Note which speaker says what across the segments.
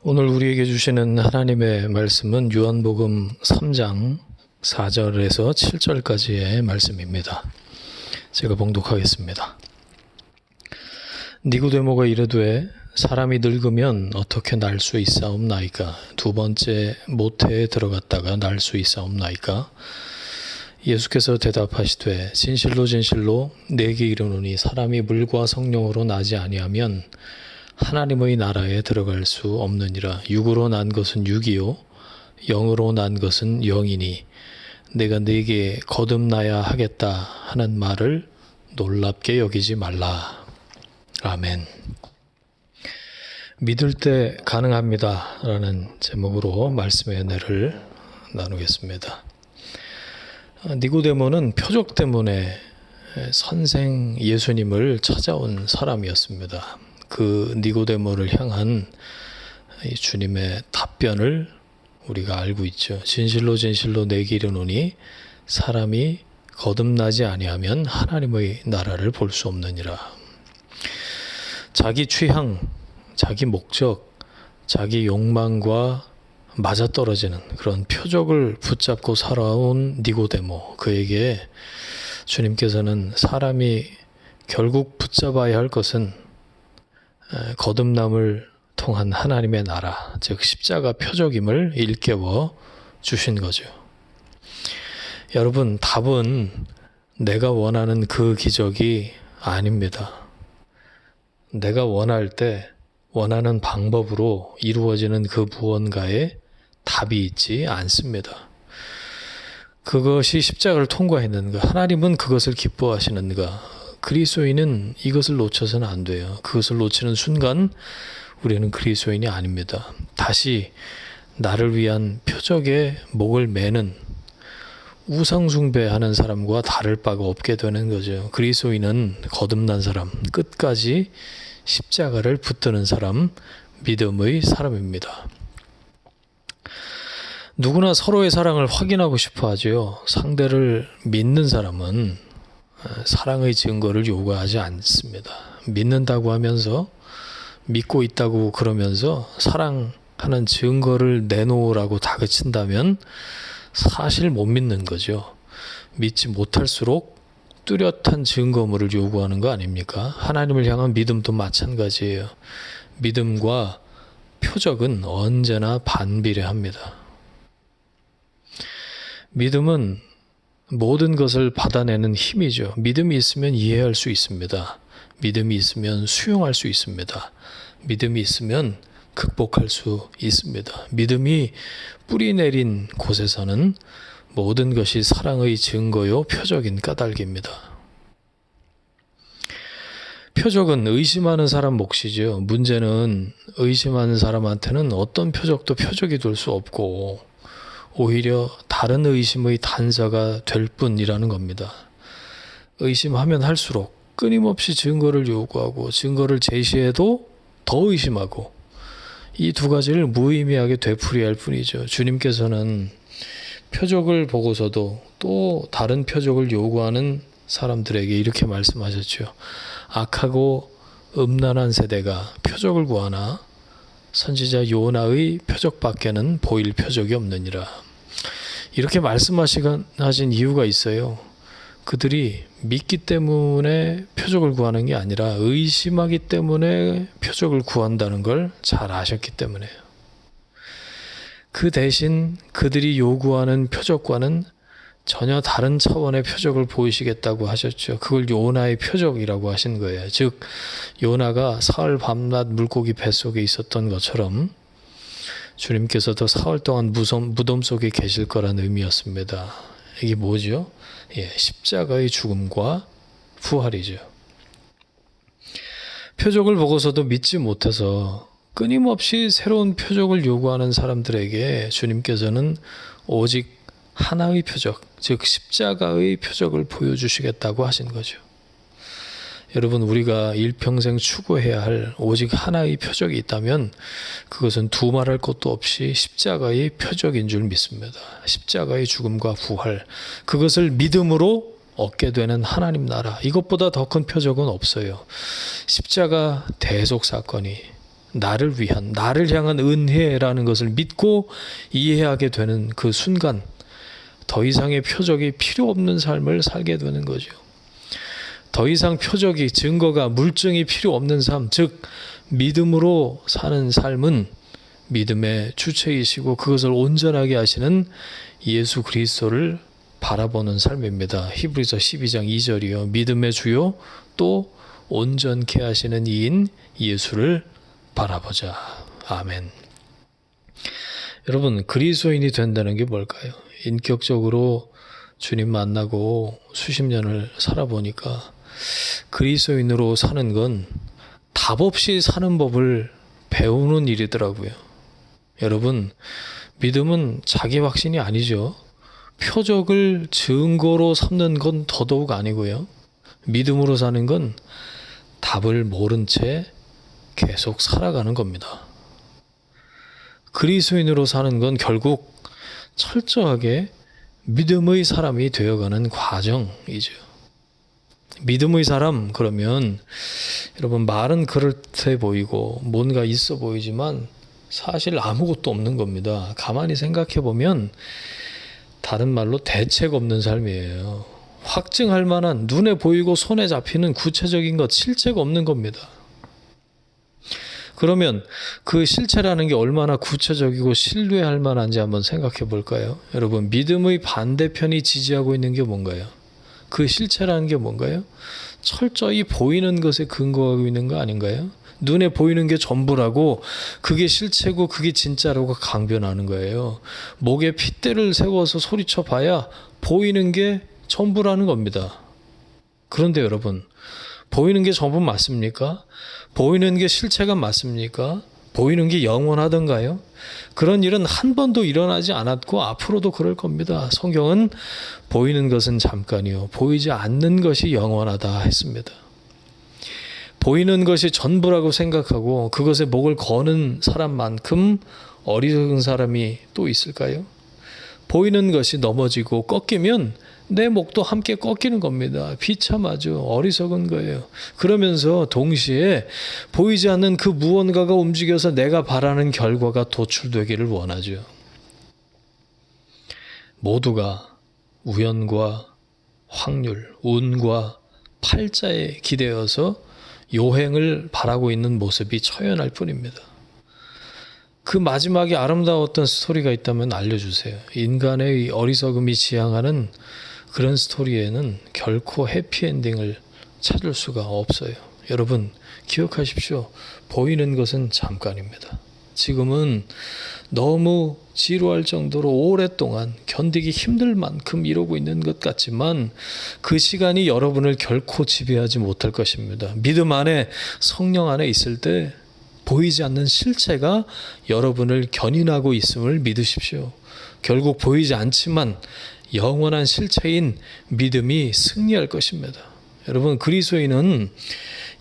Speaker 1: 오늘 우리에게 주시는 하나님의 말씀은 요한복음 3장 4절에서 7절까지의 말씀입니다. 제가 봉독하겠습니다. 니고데모가 이르되 사람이 늙으면 어떻게 날 수 있사옵나이까? 두 번째 모태에 들어갔다가 날 수 있사옵나이까? 예수께서 대답하시되 진실로 진실로 내게 이르노니 사람이 물과 성령으로 나지 아니하면 하나님의 나라에 들어갈 수 없느니라. 육으로 난 것은 육이요 영으로 난 것은 영이니 내가 네게 거듭나야 하겠다 하는 말을 놀랍게 여기지 말라. 아멘. 믿을 때 가능합니다 라는 제목으로 말씀의 은혜를 나누겠습니다. 니고데모는 표적 때문에 선생 예수님을 찾아온 사람이었습니다. 그 니고데모를 향한 주님의 답변을 우리가 알고 있죠. 진실로 진실로 내게 이르노니 사람이 거듭나지 아니하면 하나님의 나라를 볼 수 없느니라. 자기 취향, 자기 목적, 자기 욕망과 맞아떨어지는 그런 표적을 붙잡고 살아온 니고데모, 그에게 주님께서는 사람이 결국 붙잡아야 할 것은 거듭남을 통한 하나님의 나라, 즉 십자가 표적임을 일깨워 주신 거죠. 여러분, 답은 내가 원하는 그 기적이 아닙니다. 내가 원할 때 원하는 방법으로 이루어지는 그 무언가에 답이 있지 않습니다. 그것이 십자가를 통과했는가? 하나님은 그것을 기뻐하시는가? 그리스도인은 이것을 놓쳐서는 안 돼요. 그것을 놓치는 순간 우리는 그리스도인이 아닙니다. 다시 나를 위한 표적에 목을 매는 우상숭배하는 사람과 다를 바가 없게 되는 거죠. 그리스도인은 거듭난 사람, 끝까지 십자가를 붙드는 사람, 믿음의 사람입니다. 누구나 서로의 사랑을 확인하고 싶어 하죠. 상대를 믿는 사람은 사랑의 증거를 요구하지 않습니다. 믿는다고 하면서, 믿고 있다고 그러면서 사랑하는 증거를 내놓으라고 다그친다면 사실 못 믿는 거죠. 믿지 못할수록 뚜렷한 증거물을 요구하는 거 아닙니까? 하나님을 향한 믿음도 마찬가지예요. 믿음과 표적은 언제나 반비례합니다. 믿음은 모든 것을 받아내는 힘이죠. 믿음이 있으면 이해할 수 있습니다. 믿음이 있으면 수용할 수 있습니다. 믿음이 있으면 극복할 수 있습니다. 믿음이 뿌리 내린 곳에서는 모든 것이 사랑의 증거요 표적인 까닭입니다. 표적은 의심하는 사람 몫이죠. 문제는 의심하는 사람한테는 어떤 표적도 표적이 될 수 없고 오히려 다른 의심의 단서가 될 뿐이라는 겁니다. 의심하면 할수록 끊임없이 증거를 요구하고 증거를 제시해도 더 의심하고 이 두 가지를 무의미하게 되풀이할 뿐이죠. 주님께서는 표적을 보고서도 또 다른 표적을 요구하는 사람들에게 이렇게 말씀하셨죠. 악하고 음란한 세대가 표적을 구하나 선지자 요나의 표적밖에는 보일 표적이 없느니라. 이렇게 말씀하신 이유가 있어요. 그들이 믿기 때문에 표적을 구하는 게 아니라 의심하기 때문에 표적을 구한다는 걸 잘 아셨기 때문에요. 그 대신 그들이 요구하는 표적과는 전혀 다른 차원의 표적을 보이시겠다고 하셨죠. 그걸 요나의 표적이라고 하신 거예요. 즉 요나가 사흘 밤낮 물고기 뱃속에 있었던 것처럼 주님께서도 사흘 동안 무덤 속에 계실 거란 의미였습니다. 이게 뭐죠? 십자가의 죽음과 부활이죠. 표적을 보고서도 믿지 못해서 끊임없이 새로운 표적을 요구하는 사람들에게 주님께서는 오직 하나의 표적, 즉 십자가의 표적을 보여주시겠다고 하신 거죠. 여러분, 우리가 일평생 추구해야 할 오직 하나의 표적이 있다면 그것은 두말할 것도 없이 십자가의 표적인 줄 믿습니다. 십자가의 죽음과 부활, 그것을 믿음으로 얻게 되는 하나님 나라, 이것보다 더 큰 표적은 없어요. 십자가 대속 사건이 나를 위한, 나를 향한 은혜라는 것을 믿고 이해하게 되는 그 순간 더 이상의 표적이 필요 없는 삶을 살게 되는 거죠. 더 이상 표적이, 증거가, 물증이 필요 없는 삶, 즉 믿음으로 사는 삶은 믿음의 주체이시고 그것을 온전하게 하시는 예수 그리스도를 바라보는 삶입니다. 히브리서 12장 2절이요. 믿음의 주요 또 온전케 하시는 이인 예수를 바라보자. 아멘. 여러분, 그리스도인이 된다는 게 뭘까요? 인격적으로 주님 만나고 수십 년을 살아보니까 그리스도인으로 사는 건 답 없이 사는 법을 배우는 일이더라고요. 여러분, 믿음은 자기 확신이 아니죠. 표적을 증거로 삼는 건 더더욱 아니고요. 믿음으로 사는 건 답을 모른 채 계속 살아가는 겁니다. 그리스도인으로 사는 건 결국 철저하게 믿음의 사람이 되어가는 과정이죠. 믿음의 사람, 그러면 여러분, 말은 그럴듯해 보이고 뭔가 있어 보이지만 사실 아무것도 없는 겁니다. 가만히 생각해 보면 다른 말로 대책 없는 삶이에요. 확증할 만한, 눈에 보이고 손에 잡히는 구체적인 것, 실체가 없는 겁니다. 그러면 그 실체라는 게 얼마나 구체적이고 신뢰할 만한지 한번 생각해 볼까요? 여러분, 믿음의 반대편이 지지하고 있는 게 뭔가요? 그 실체라는 게 뭔가요? 철저히 보이는 것에 근거하고 있는 거 아닌가요? 눈에 보이는 게 전부라고, 그게 실체고 그게 진짜라고 강변하는 거예요. 목에 핏대를 세워서 소리쳐 봐야 보이는 게 전부라는 겁니다. 그런데 여러분, 보이는 게 전부 맞습니까? 보이는 게 실체가 맞습니까? 보이는 게 영원하던가요? 그런 일은 한 번도 일어나지 않았고 앞으로도 그럴 겁니다. 성경은 보이는 것은 잠깐이요, 보이지 않는 것이 영원하다 했습니다. 보이는 것이 전부라고 생각하고 그것에 목을 거는 사람만큼 어리석은 사람이 또 있을까요? 보이는 것이 넘어지고 꺾이면 내 목도 함께 꺾이는 겁니다. 비참하죠. 어리석은 거예요. 그러면서 동시에 보이지 않는 그 무언가가 움직여서 내가 바라는 결과가 도출되기를 원하죠. 모두가 우연과 확률, 운과 팔자에 기대어서 요행을 바라고 있는 모습이 처연할 뿐입니다. 그 마지막에 아름다웠던 스토리가 있다면 알려주세요. 인간의 어리석음이 지향하는 그런 스토리에는 결코 해피엔딩을 찾을 수가 없어요. 여러분, 기억하십시오. 보이는 것은 잠깐입니다. 지금은 너무 지루할 정도로 오랫동안 견디기 힘들 만큼 이러고 있는 것 같지만 그 시간이 여러분을 결코 지배하지 못할 것입니다. 믿음 안에, 성령 안에 있을 때 보이지 않는 실체가 여러분을 견인하고 있음을 믿으십시오. 결국 보이지 않지만 영원한 실체인 믿음이 승리할 것입니다. 여러분, 그리스도인은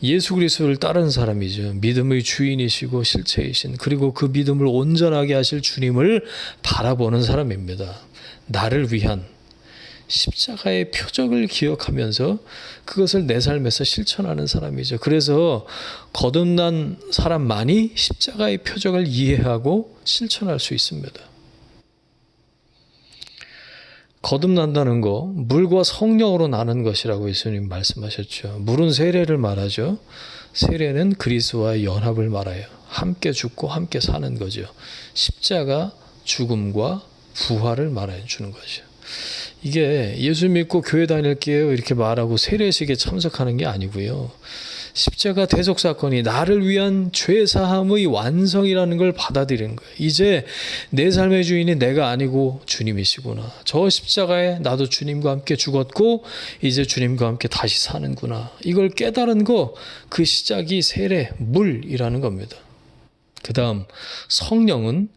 Speaker 1: 예수 그리스도를 따르는 사람이죠. 믿음의 주인이시고 실체이신, 그리고 그 믿음을 온전하게 하실 주님을 바라보는 사람입니다. 나를 위한 십자가의 표적을 기억하면서 그것을 내 삶에서 실천하는 사람이죠. 그래서 거듭난 사람만이 십자가의 표적을 이해하고 실천할 수 있습니다. 거듭난다는 거, 물과 성령으로 나는 것이라고 예수님 말씀하셨죠. 물은 세례를 말하죠. 세례는 그리스도와의 연합을 말해요. 함께 죽고 함께 사는 거죠. 십자가, 죽음과 부활을 말해 주는 거죠. 이게 예수 믿고 교회 다닐게요 이렇게 말하고 세례식에 참석하는 게 아니고요. 십자가 대속 사건이 나를 위한 죄사함의 완성이라는 걸 받아들이는 거예요. 이제 내 삶의 주인이 내가 아니고 주님이시구나. 저 십자가에 나도 주님과 함께 죽었고 이제 주님과 함께 다시 사는구나. 이걸 깨달은 거, 그 시작이 세례, 물이라는 겁니다. 그 다음 성령은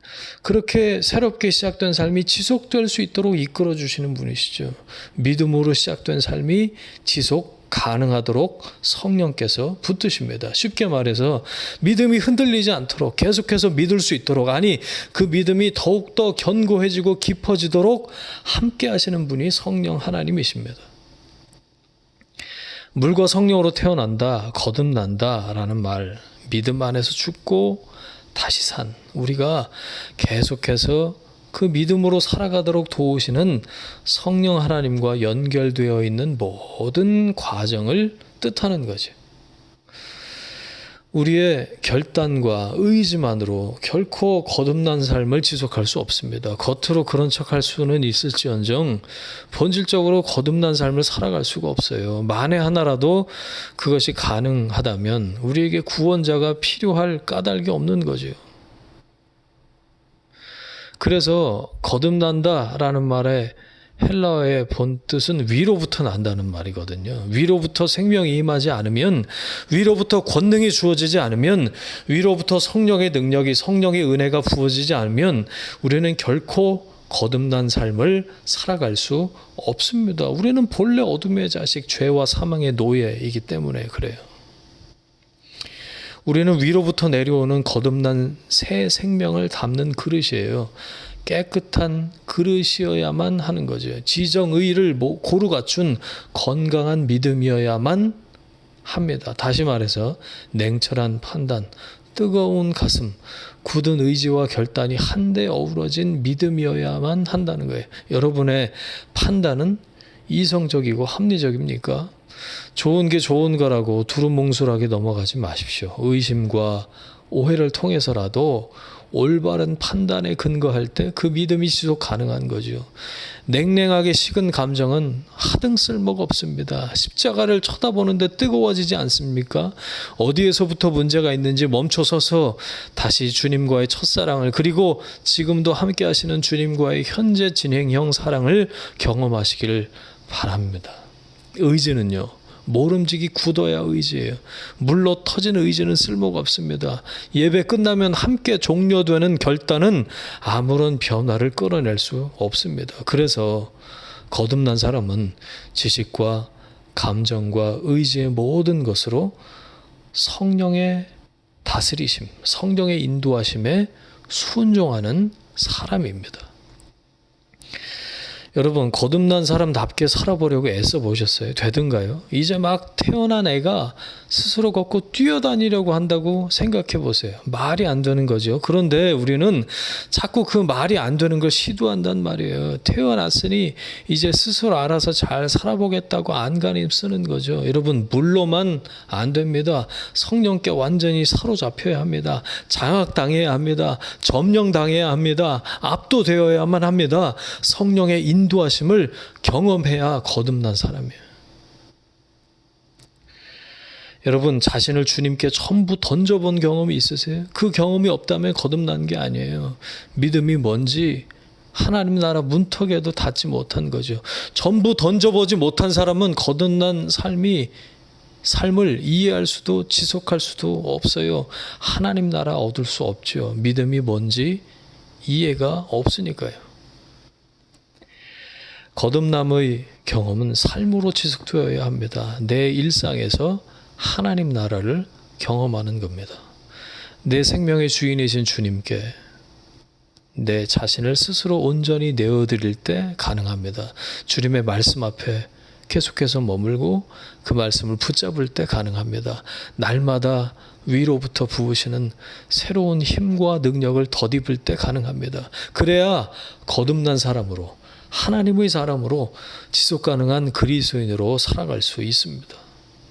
Speaker 1: 그렇게 새롭게 시작된 삶이 지속될 수 있도록 이끌어 주시는 분이시죠. 믿음으로 시작된 삶이 지속 가능하도록 성령께서 붙드십니다. 쉽게 말해서 믿음이 흔들리지 않도록 계속해서 믿을 수 있도록, 아니 그 믿음이 더욱더 견고해지고 깊어지도록 함께 하시는 분이 성령 하나님이십니다. 물과 성령으로 태어난다, 거듭난다 라는 말, 믿음 안에서 죽고 다시 산 우리가 계속해서 그 믿음으로 살아가도록 도우시는 성령 하나님과 연결되어 있는 모든 과정을 뜻하는 거죠. 우리의 결단과 의지만으로 결코 거듭난 삶을 지속할 수 없습니다. 겉으로 그런 척할 수는 있을지언정 본질적으로 거듭난 삶을 살아갈 수가 없어요. 만에 하나라도 그것이 가능하다면 우리에게 구원자가 필요할 까닭이 없는 거죠. 그래서 거듭난다라는 말에 헬라어의 본 뜻은 위로부터 난다는 말이거든요. 위로부터 생명이 임하지 않으면, 위로부터 권능이 주어지지 않으면, 위로부터 성령의 능력이, 성령의 은혜가 부어지지 않으면 우리는 결코 거듭난 삶을 살아갈 수 없습니다. 우리는 본래 어둠의 자식, 죄와 사망의 노예이기 때문에 그래요. 우리는 위로부터 내려오는 거듭난 새 생명을 담는 그릇이에요. 깨끗한 그릇이어야만 하는 거죠. 지정의를 고루 갖춘 건강한 믿음이어야만 합니다. 다시 말해서 냉철한 판단, 뜨거운 가슴, 굳은 의지와 결단이 한데 어우러진 믿음이어야만 한다는 거예요. 여러분의 판단은 이성적이고 합리적입니까? 좋은 게 좋은 거라고 두루뭉술하게 넘어가지 마십시오. 의심과 오해를 통해서라도 올바른 판단에 근거할 때 그 믿음이 지속 가능한 거죠. 냉랭하게 식은 감정은 하등 쓸모가 없습니다. 십자가를 쳐다보는데 뜨거워지지 않습니까? 어디에서부터 문제가 있는지 멈춰서서 다시 주님과의 첫사랑을, 그리고 지금도 함께 하시는 주님과의 현재 진행형 사랑을 경험하시기를 바랍니다. 의지는요, 모름지기 굳어야 의지예요. 물로 터진 의지는 쓸모가 없습니다. 예배 끝나면 함께 종료되는 결단은 아무런 변화를 끌어낼 수 없습니다. 그래서 거듭난 사람은 지식과 감정과 의지의 모든 것으로 성령의 다스리심, 성령의 인도하심에 순종하는 사람입니다. 여러분, 거듭난 사람답게 살아보려고 애써 보셨어요? 되든가요? 이제 막 태어난 애가 스스로 걷고 뛰어다니려고 한다고 생각해 보세요. 말이 안 되는 거죠. 그런데 우리는 자꾸 그 말이 안 되는 걸 시도한단 말이에요. 태어났으니 이제 스스로 알아서 잘 살아보겠다고 안간힘 쓰는 거죠. 여러분, 물로만 안 됩니다. 성령께 완전히 사로잡혀야 합니다. 장악당해야 합니다. 점령당해야 합니다. 압도되어야만 합니다. 성령의 인도하심을 경험해야 거듭난 사람이에요. 여러분, 자신을 주님께 전부 던져본 경험이 있으세요? 그 경험이 없다면 거듭난 게 아니에요. 믿음이 뭔지 하나님 나라 문턱에도 닿지 못한 거죠. 전부 던져보지 못한 사람은 거듭난 삶을 이해할 수도 지속할 수도 없어요. 하나님 나라 얻을 수 없죠. 믿음이 뭔지 이해가 없으니까요. 거듭남의 경험은 삶으로 지속되어야 합니다. 내 일상에서 하나님 나라를 경험하는 겁니다. 내 생명의 주인이신 주님께 내 자신을 스스로 온전히 내어드릴 때 가능합니다. 주님의 말씀 앞에 계속해서 머물고 그 말씀을 붙잡을 때 가능합니다. 날마다 위로부터 부으시는 새로운 힘과 능력을 덧입을 때 가능합니다. 그래야 거듭난 사람으로, 하나님의 사람으로 지속 가능한 그리스도인으로 살아갈 수 있습니다.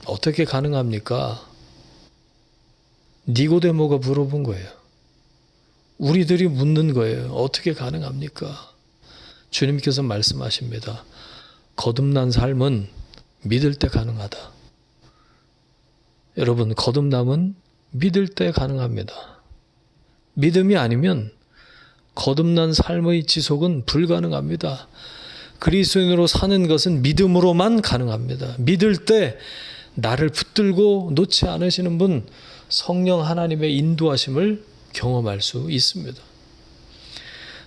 Speaker 1: 어떻게 가능합니까? 니고데모가 물어본 거예요. 우리들이 묻는 거예요. 어떻게 가능합니까? 주님께서 말씀하십니다. 거듭난 삶은 믿을 때 가능하다. 여러분, 거듭남은 믿을 때 가능합니다. 믿음이 아니면 거듭난 삶의 지속은 불가능합니다. 그리스도인으로 사는 것은 믿음으로만 가능합니다. 믿을 때 나를 붙들고 놓지 않으시는 분, 성령 하나님의 인도하심을 경험할 수 있습니다.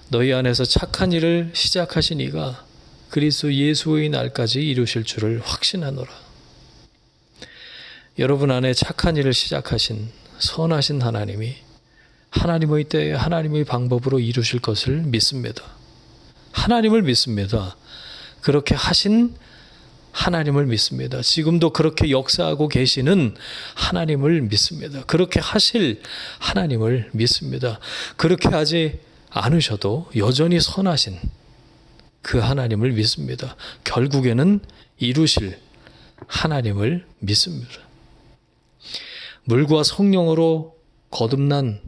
Speaker 1: 너희 안에서 착한 일을 시작하신 이가 그리스도 예수의 날까지 이루실 줄을 확신하노라. 여러분 안에 착한 일을 시작하신 선하신 하나님이 하나님의 때에 하나님의 방법으로 이루실 것을 믿습니다. 하나님을 믿습니다. 그렇게 하신 하나님을 믿습니다. 지금도 그렇게 역사하고 계시는 하나님을 믿습니다. 그렇게 하실 하나님을 믿습니다. 그렇게 하지 않으셔도 여전히 선하신 그 하나님을 믿습니다. 결국에는 이루실 하나님을 믿습니다. 물과 성령으로 거듭난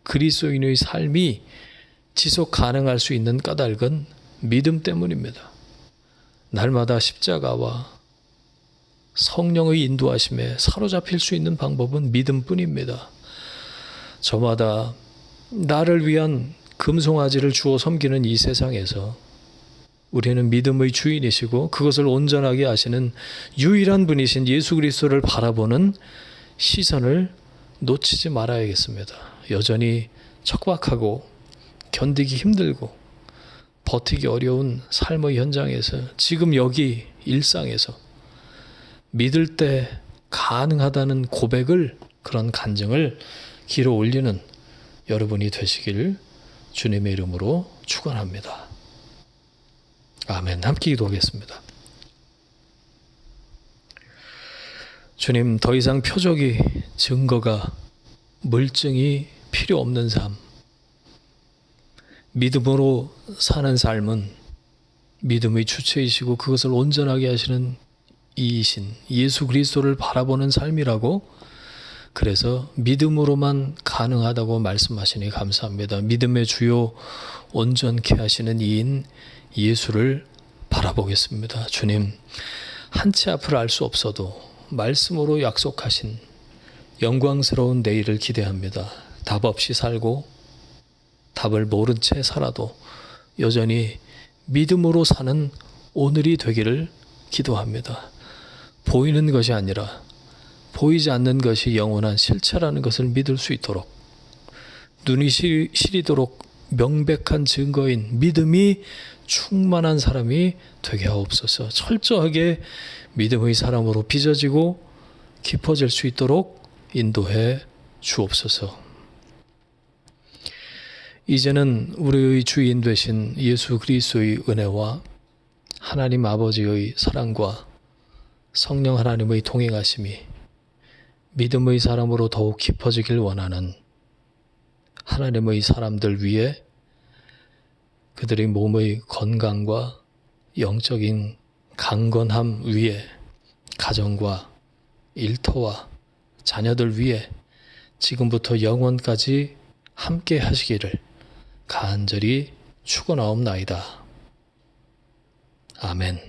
Speaker 1: 그리스도인의 삶이 지속 가능할 수 있는 까닭은 믿음 때문입니다. 날마다 십자가와 성령의 인도하심에 사로잡힐 수 있는 방법은 믿음뿐입니다. 저마다 나를 위한 금송아지를 주어 섬기는 이 세상에서 우리는 믿음의 주인이시고 그것을 온전하게 하시는 유일한 분이신 예수 그리스도를 바라보는 시선을 놓치지 말아야겠습니다. 여전히 척박하고 견디기 힘들고 버티기 어려운 삶의 현장에서 지금 여기 일상에서 믿을 때 가능하다는 고백을, 그런 간증을 길어 올리는 여러분이 되시길 주님의 이름으로 축원합니다. 아멘. 함께 기도하겠습니다. 주님, 더 이상 표적이, 증거가, 물증이 필요 없는 삶, 믿음으로 사는 삶은 믿음의 주체이시고 그것을 온전하게 하시는 이이신 예수 그리스도를 바라보는 삶이라고, 그래서 믿음으로만 가능하다고 말씀하시니 감사합니다. 믿음의 주요 온전케 하시는 이인 예수를 바라보겠습니다. 주님, 한치 앞을 알 수 없어도 말씀으로 약속하신 영광스러운 내일을 기대합니다. 답 없이 살고 답을 모른 채 살아도 여전히 믿음으로 사는 오늘이 되기를 기도합니다. 보이는 것이 아니라 보이지 않는 것이 영원한 실체라는 것을 믿을 수 있도록, 눈이 시리도록 명백한 증거인 믿음이 충만한 사람이 되게 하옵소서. 철저하게 믿음의 사람으로 빚어지고 깊어질 수 있도록 인도해 주옵소서. 이제는 우리의 주인 되신 예수 그리스도의 은혜와 하나님 아버지의 사랑과 성령 하나님의 동행하심이 믿음의 사람으로 더욱 깊어지길 원하는 하나님의 사람들 위에 그들의 몸의 건강과 영적인 강건함 위에, 가정과 일터와 자녀들 위에 지금부터 영원까지 함께 하시기를 간절히 축원하옵나이다. 아멘.